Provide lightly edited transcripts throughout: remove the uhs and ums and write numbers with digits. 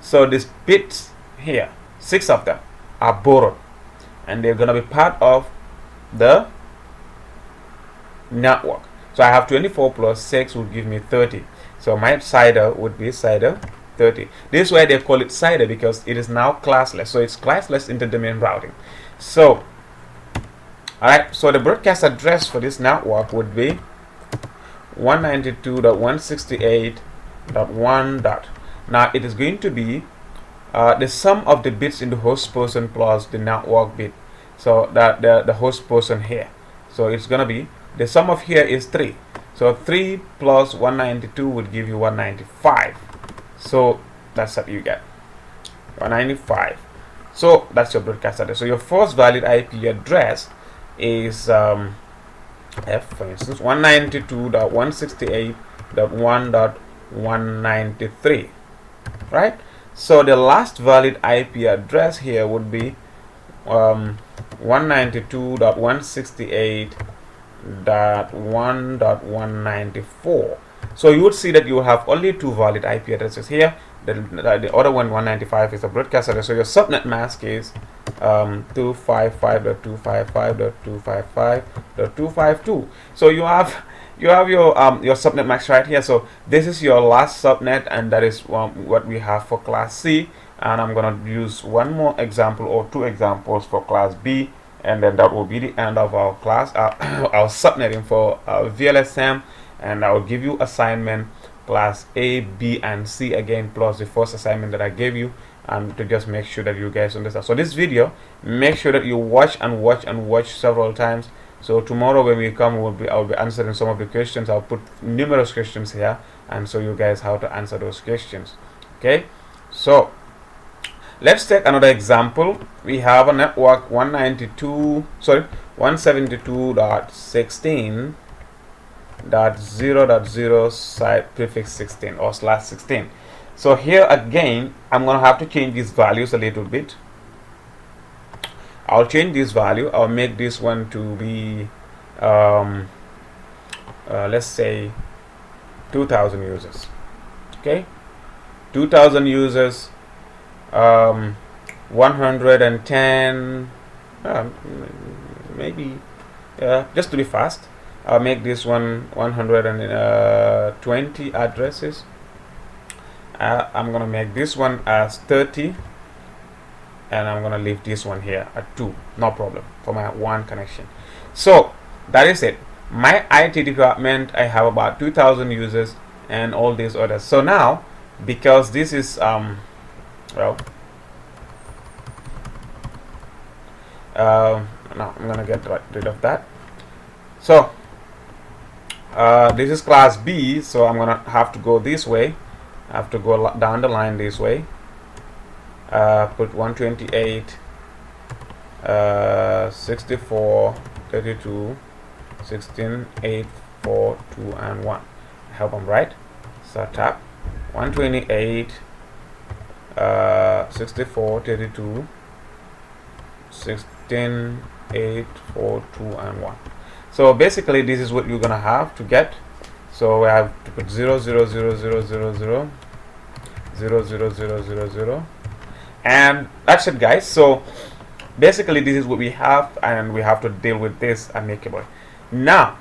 So these bits here, 6 of them, are borrowed, and they're going to be part of the network. So I have 24 plus 6 will give me 30. So my CIDR would be CIDR 30. This is why they call it CIDR, because it is now classless. So it's classless interdomain routing. So alright, so the broadcast address for this network would be 192.168.1. Now it is going to be the sum of the bits in the host person plus the network bit. So that the host person here. So it's gonna be, the sum of here is 3. So 3 plus 192 would give you 195. So that's what you get, 195. So that's your broadcast address. So your first valid IP address is F, for instance, 192.168.1.193, right? So the last valid IP address here would be 192.168.1.194. So you would see that you have only 2 valid IP addresses here. The other one, 195, is a broadcast address. So your subnet mask is 255.255.255.252. So you have your subnet mask right here. So this is your last subnet, and that is what we have for class C. And I'm gonna use one more example or 2 examples for class B, and then that will be the end of our class, our subnetting for VLSM. And I will give you assignment class A, B, and C again, plus the first assignment that I gave you, and to just make sure that you guys understand. So this video, make sure that you watch and watch and watch several times. So tomorrow when we come, I'll be answering some of the questions. I'll put numerous questions here and show you guys how to answer those questions. Okay, so let's take another example. We have a network 192.16.0.0 site prefix 16 or /16. So here again, I'm gonna have to change these values a little bit. I'll change this value. I'll make this one to be let's say 2000 users. Okay, 2000 users, 110, maybe, just to be fast, I'll make this one 120 addresses. I'm gonna make this one as 30, and I'm gonna leave this one here at 2, no problem, for my one connection. So that is it. My IT department, I have about 2000 users and all these others. So now, because this is well, no, I'm gonna get rid of that. So this is class B, so I'm gonna have to go this way. I have to go down the line this way. Put 128, 64, 32, 16, 8, 4, 2, and 1. I hope I'm right. So tap 128, 64, 32, 16, 8, 4, 2, and 1. So basically this is what you're gonna have to get. So we have to put 0, 0, 0, 0, 0, 0, 0, 0, 0, 0, 0, and that's it, guys. So basically this is what we have, and we have to deal with this amicably. Now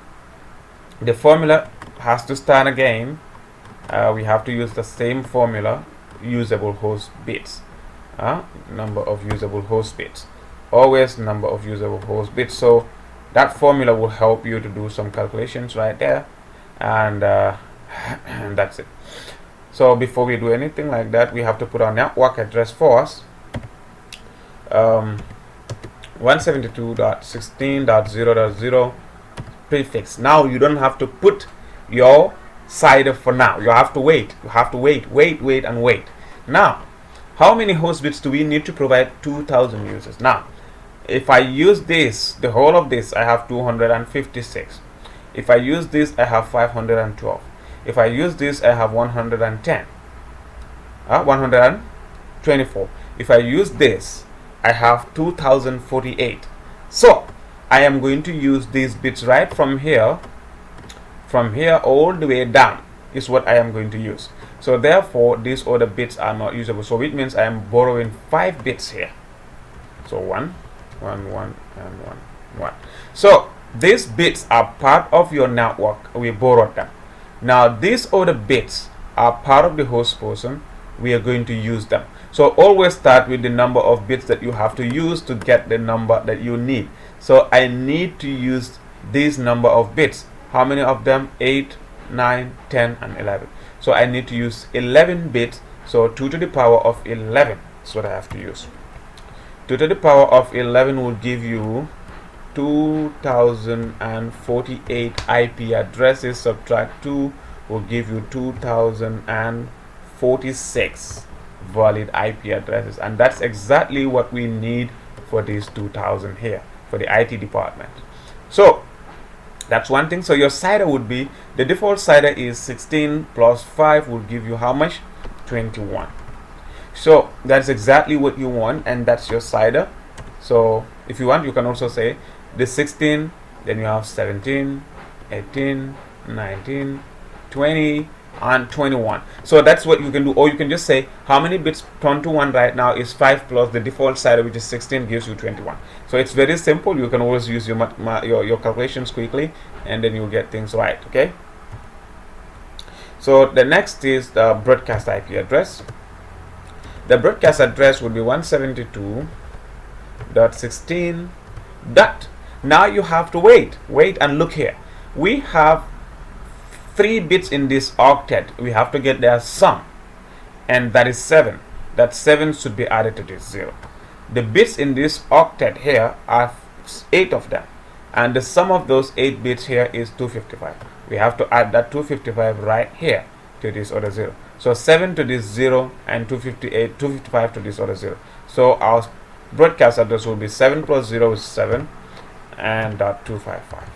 the formula has to start again. We have to use the same formula, usable host bits, number of usable host bits, always number of usable host bits. So that formula will help you to do some calculations right there, and and that's it. So before we do anything like that, we have to put our network address first. 172.16.0.0 prefix. Now you don't have to put your CIDR for now. You have to wait. You have to wait, and wait. Now, how many host bits do we need to provide 2000 users? Now, if I use this, the whole of this, I have 256. If I use this, I have 512. If I use this, I have 110. 124. If I use this, I have 2048. So I am going to use these bits right from here all the way down. is what I am going to use. So therefore these other bits are not usable, so it means I am borrowing 5 bits here. So 1 1 1 and 1 1. So these bits are part of your network, we borrowed them. Now these other bits are part of the host person, we are going to use them. So always start with the number of bits that you have to use to get the number that you need. So I need to use this number of bits. How many of them? 8, 9, 10 and 11. So I need to use 11 bits. So 2 to the power of 11 is what I have to use. 2 to the power of 11 will give you 2048 IP addresses. Subtract 2 will give you 2046 valid IP addresses, and that's exactly what we need for these 2000 here for the IT department. So that's one thing. So your CIDR would be, the default CIDR is 16 plus 5 will give you how much? 21. So that's exactly what you want, and that's your CIDR. So if you want, you can also say the 16, then you have 17, 18, 19, 20 and 21. So that's what you can do. Or you can just say how many bits turned to 1 right now is 5 plus the default CIDR, which is 16, gives you 21. So it's very simple. You can always use your calculations quickly, and then you'll get things right. Okay, so the next is the broadcast IP address. The broadcast address would be 172.16. Now you have to wait and look here. We have 3 bits in this octet. We have to get their sum, and that is 7. That 7 should be added to this 0. The bits in this octet here are 8 of them, and the sum of those 8 bits here is 255. We have to add that 255 right here to this other 0. So 7 to this 0 and 255 to this other 0. So our broadcast address will be 7 plus 0 is 7 and 255.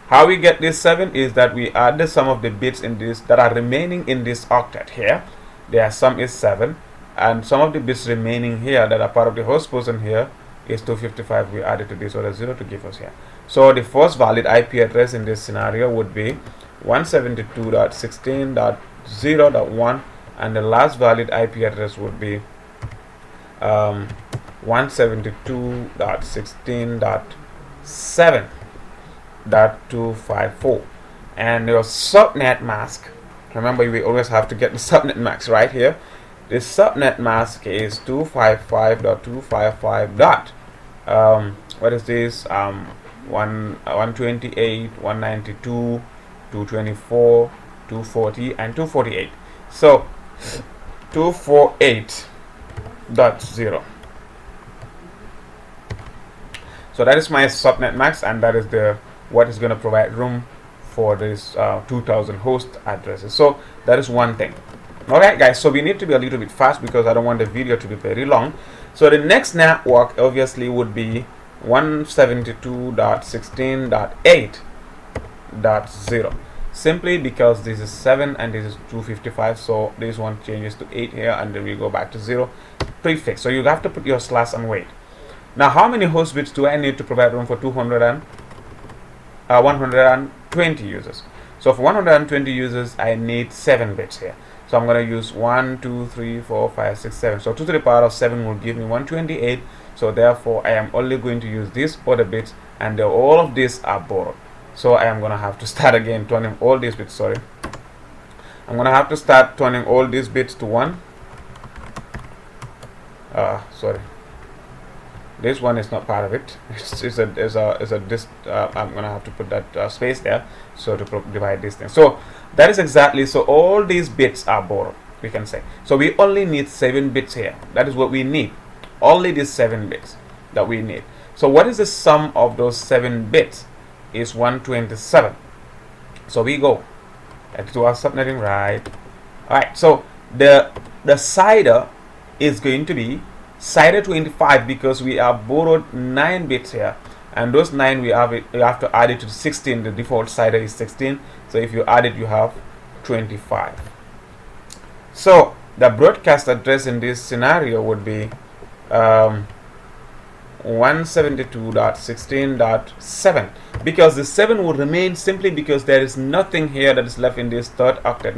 How we get this 7 is that we add the sum of the bits in this that are remaining in this octet here. Their sum is 7, and some of the bits remaining here that are part of the host person here is 255. We add it to this other 0 to give us here. So the first valid IP address in this scenario would be 172.16.0.1, and the last valid IP address would be 172.16.7.254. and your subnet mask, remember we always have to get the subnet mask right here. The subnet mask is 255.255. What is this? 128, 192, 224, 240 and 248. So 248.0. So that is my subnet max, and that is what is going to provide room for this 2000 host addresses. So that is one thing. Alright guys, so we need to be a little bit fast because I don't want the video to be very long. So the next network obviously would be 172.16.8.0, simply because this is 7 and this is 255, so this one changes to 8 here, and then we go back to 0 prefix. So you have to put your slash and wait. Now how many host bits do I need to provide room for 120 users? So for 120 users I need 7 bits here. So I'm going to use 1, 2, 3, 4, 5, 6, 7. So 2 to the power of 7 will give me 128. So therefore I am only going to use these other bits, and all of these are borrowed. So I am going to have to start again turning all these bits, I'm going to have to start turning all these bits to 1. This one is not part of it. I'm going to have to put that space there, so to divide this thing. So that is exactly, so all these bits are borrowed, we can say. So we only need 7 bits here. That is what we need. Only these 7 bits that we need. So what is the sum of those 7 bits? Is 127. So we go to our subnetting, right? Alright, so the CIDR is going to be CIDR 25 because we have borrowed 9 bits here, and those 9 we have to add it to 16. The default CIDR is 16, so if you add it you have 25. So the broadcast address in this scenario would be 172.16.7, because the 7 will remain simply because there is nothing here that is left in this third octet.